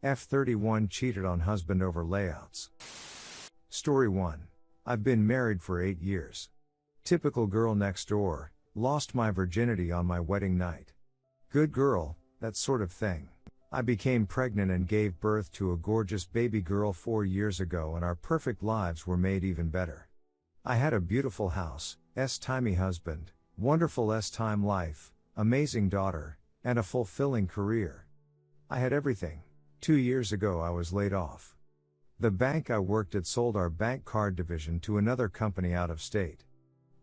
F31 cheated on husband over layouts. Story 1. I've been married for 8 years. Typical girl next door, lost my virginity on my wedding night. Good girl, that sort of thing. I became pregnant and gave birth to a gorgeous baby girl 4 years ago, and our perfect lives were made even better. I had a beautiful house, S-timey husband, wonderful S-time life, amazing daughter, and a fulfilling career. I had everything. 2 years ago I was laid off. The bank I worked at sold our bank card division to another company out of state.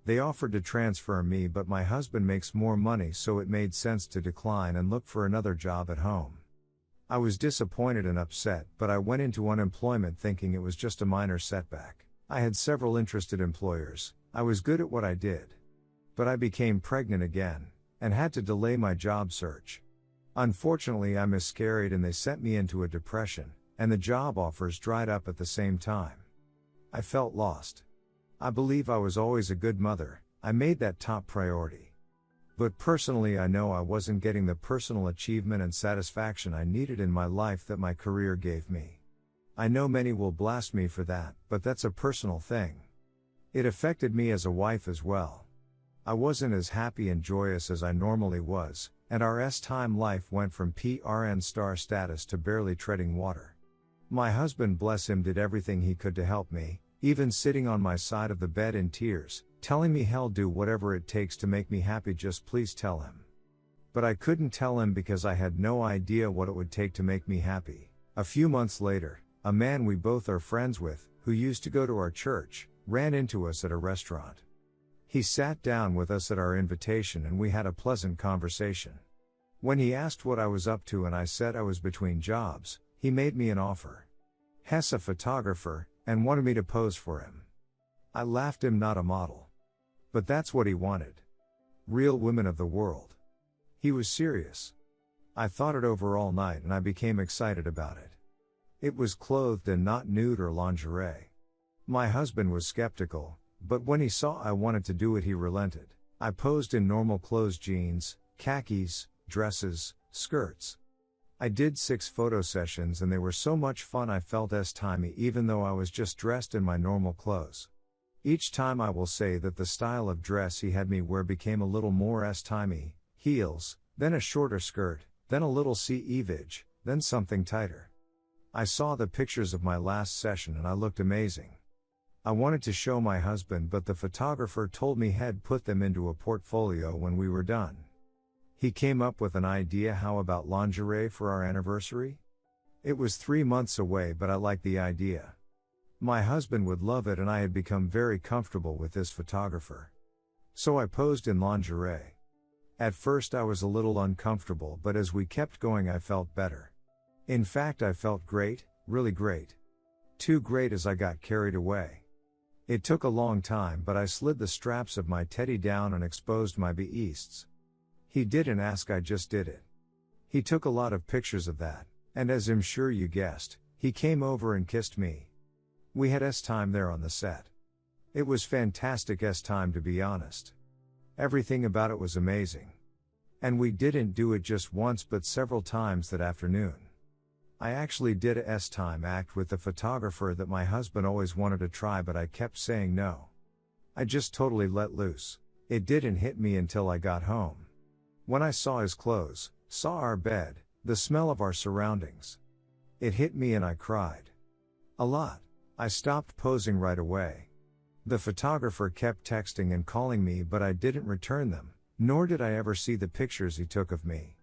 They offered to transfer me, but my husband makes more money, so it made sense to decline and look for another job at home. I was disappointed and upset, but I went into unemployment thinking it was just a minor setback. I had several interested employers. I was good at what I did. But I became pregnant again, and had to delay my job search. Unfortunately, I miscarried and they sent me into a depression, and the job offers dried up at the same time. I felt lost. I believe I was always a good mother. I made that top priority. But personally, I know I wasn't getting the personal achievement and satisfaction I needed in my life that my career gave me. I know many will blast me for that, but that's a personal thing. It affected me as a wife as well. I wasn't as happy and joyous as I normally was, and our S-time life went from PRN star status to barely treading water. My husband, bless him, did everything he could to help me, even sitting on my side of the bed in tears, telling me he'll do whatever it takes to make me happy, just please tell him. But I couldn't tell him because I had no idea what it would take to make me happy. A few months later, a man we both are friends with, who used to go to our church, ran into us at a restaurant. He sat down with us at our invitation and we had a pleasant conversation. When he asked what I was up to and I said I was between jobs, he made me an offer. He's a photographer, and wanted me to pose for him. I laughed him, not a model. But that's what he wanted. Real women of the world. He was serious. I thought it over all night and I became excited about it. It was clothed and not nude or lingerie. My husband was skeptical, but when he saw I wanted to do it, he relented. I posed in normal clothes, jeans, khakis, dresses, skirts. I did 6 photo sessions and they were so much fun I felt S-timey even though I was just dressed in my normal clothes. Each time I will say that the style of dress he had me wear became a little more S-timey, heels, then a shorter skirt, then a little cleavage, then something tighter. I saw the pictures of my last session and I looked amazing. I wanted to show my husband, but the photographer told me he'd put them into a portfolio when we were done. He came up with an idea. How about lingerie for our anniversary? It was 3 months away, but I liked the idea. My husband would love it and I had become very comfortable with this photographer. So I posed in lingerie. At first I was a little uncomfortable, but as we kept going I felt better. In fact, I felt great, really great. Too great as I got carried away. It took a long time, but I slid the straps of my teddy down and exposed my beasts. He didn't ask, I just did it. He took a lot of pictures of that, and as I'm sure you guessed, he came over and kissed me. We had S-time there on the set. It was fantastic S-time, to be honest. Everything about it was amazing. And we didn't do it just once but several times that afternoon. I actually did a S-time act with the photographer that my husband always wanted to try, but I kept saying no. I just totally let loose. It didn't hit me until I got home. When I saw his clothes, saw our bed, the smell of our surroundings. It hit me and I cried. A lot. I stopped posing right away. The photographer kept texting and calling me, but I didn't return them, nor did I ever see the pictures he took of me.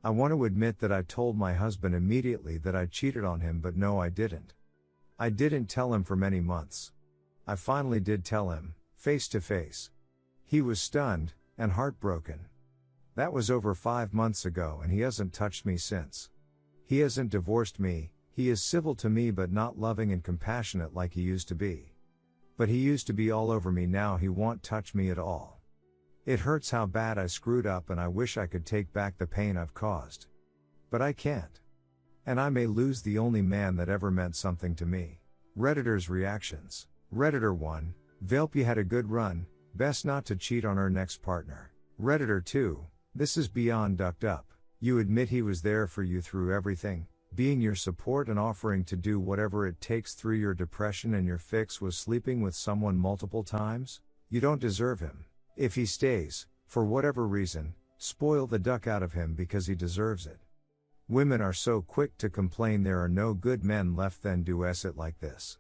I want to admit that I told my husband immediately that I cheated on him, but no, I didn't. I didn't tell him for many months. I finally did tell him, face to face. He was stunned and heartbroken. That was over 5 months ago and he hasn't touched me since. He hasn't divorced me. He is civil to me but not loving and compassionate like he used to be. But he used to be all over me, now he won't touch me at all. It hurts how bad I screwed up and I wish I could take back the pain I've caused. But I can't. And I may lose the only man that ever meant something to me. Redditors' reactions. Redditor 1, Velpy had a good run, best not to cheat on her next partner. Redditor 2, this is beyond ducked up. You admit he was there for you through everything, being your support and offering to do whatever it takes through your depression, and your fix was sleeping with someone multiple times? You don't deserve him. If he stays, for whatever reason, spoil the duck out of him because he deserves it. Women are so quick to complain there are no good men left, then do it like this.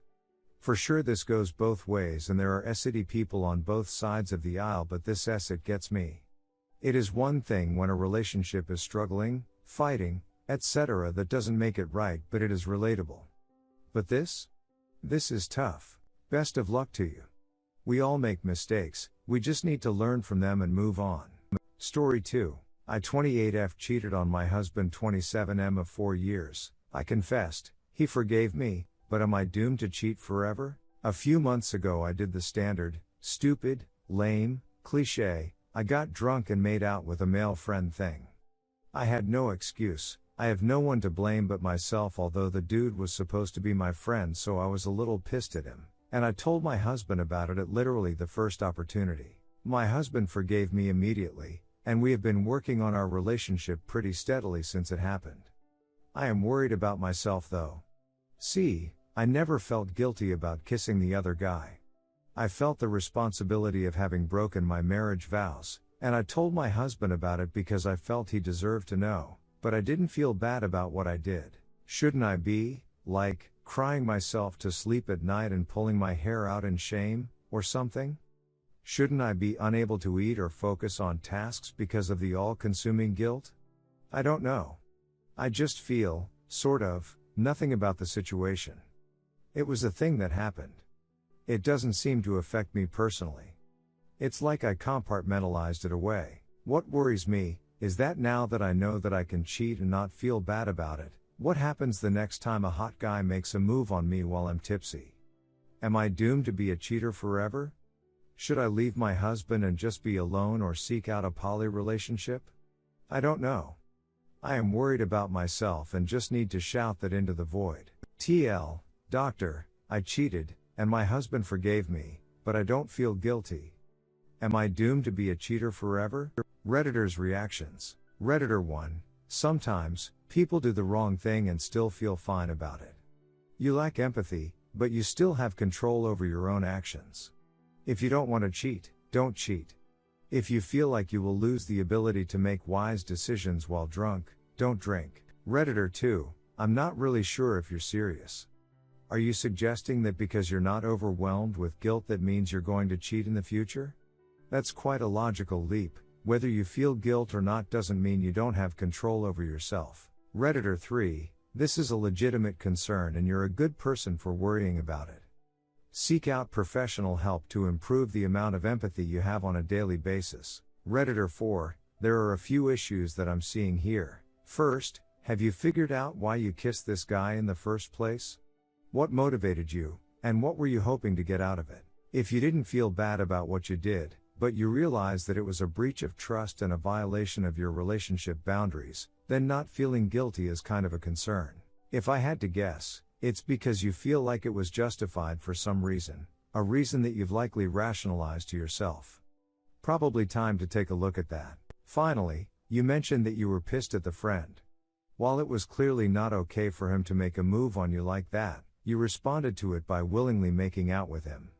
For sure this goes both ways, and there are essity people on both sides of the aisle, but this it gets me. It is one thing when a relationship is struggling, fighting, etc. that doesn't make it right, but it is relatable. But this is tough. Best of luck to you. We all make mistakes, we just need to learn from them and move on. Story 2. I 28F cheated on my husband 27M of 4 years. I confessed, he forgave me, but am I doomed to cheat forever? A few months ago I did the standard, stupid, lame, cliché, I got drunk and made out with a male friend thing. I had no excuse, I have no one to blame but myself, although the dude was supposed to be my friend, so I was a little pissed at him. And I told my husband about it at literally the first opportunity. My husband forgave me immediately, and we have been working on our relationship pretty steadily since it happened. I am worried about myself though. See, I never felt guilty about kissing the other guy. I felt the responsibility of having broken my marriage vows, and I told my husband about it because I felt he deserved to know, but I didn't feel bad about what I did. Shouldn't I be, like, crying myself to sleep at night and pulling my hair out in shame, or something? Shouldn't I be unable to eat or focus on tasks because of the all-consuming guilt? I don't know. I just feel, sort of, nothing about the situation. It was a thing that happened. It doesn't seem to affect me personally. It's like I compartmentalized it away. What worries me is that now that I know that I can cheat and not feel bad about it, what happens the next time a hot guy makes a move on me while I'm tipsy? Am I doomed to be a cheater forever? Should I leave my husband and just be alone or seek out a poly relationship? I don't know. I am worried about myself and just need to shout that into the void. TL, doctor, I cheated, and my husband forgave me, but I don't feel guilty. Am I doomed to be a cheater forever? Redditors' reactions. Redditor 1. Sometimes, people do the wrong thing and still feel fine about it. You lack empathy, but you still have control over your own actions. If you don't want to cheat, don't cheat. If you feel like you will lose the ability to make wise decisions while drunk, don't drink. Redditor 2. I'm not really sure if you're serious. Are you suggesting that because you're not overwhelmed with guilt that means you're going to cheat in the future? That's quite a logical leap. Whether you feel guilt or not doesn't mean you don't have control over yourself. Redditor 3. This is a legitimate concern and you're a good person for worrying about it. Seek out professional help to improve the amount of empathy you have on a daily basis. Redditor 4. There are a few issues that I'm seeing here. First, have you figured out why you kissed this guy in the first place? What motivated you, and what were you hoping to get out of it? If you didn't feel bad about what you did, but you realize that it was a breach of trust and a violation of your relationship boundaries, then not feeling guilty is kind of a concern. If I had to guess, it's because you feel like it was justified for some reason, a reason that you've likely rationalized to yourself. Probably time to take a look at that. Finally, you mentioned that you were pissed at the friend. While it was clearly not okay for him to make a move on you like that, you responded to it by willingly making out with him.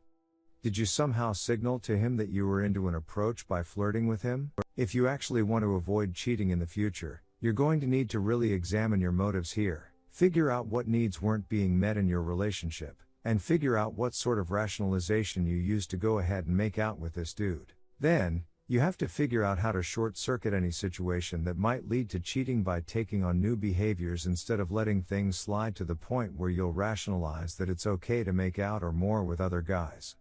Did you somehow signal to him that you were into an approach by flirting with him? If you actually want to avoid cheating in the future, you're going to need to really examine your motives here. Figure out what needs weren't being met in your relationship, and figure out what sort of rationalization you used to go ahead and make out with this dude. Then, you have to figure out how to short-circuit any situation that might lead to cheating by taking on new behaviors instead of letting things slide to the point where you'll rationalize that it's okay to make out or more with other guys.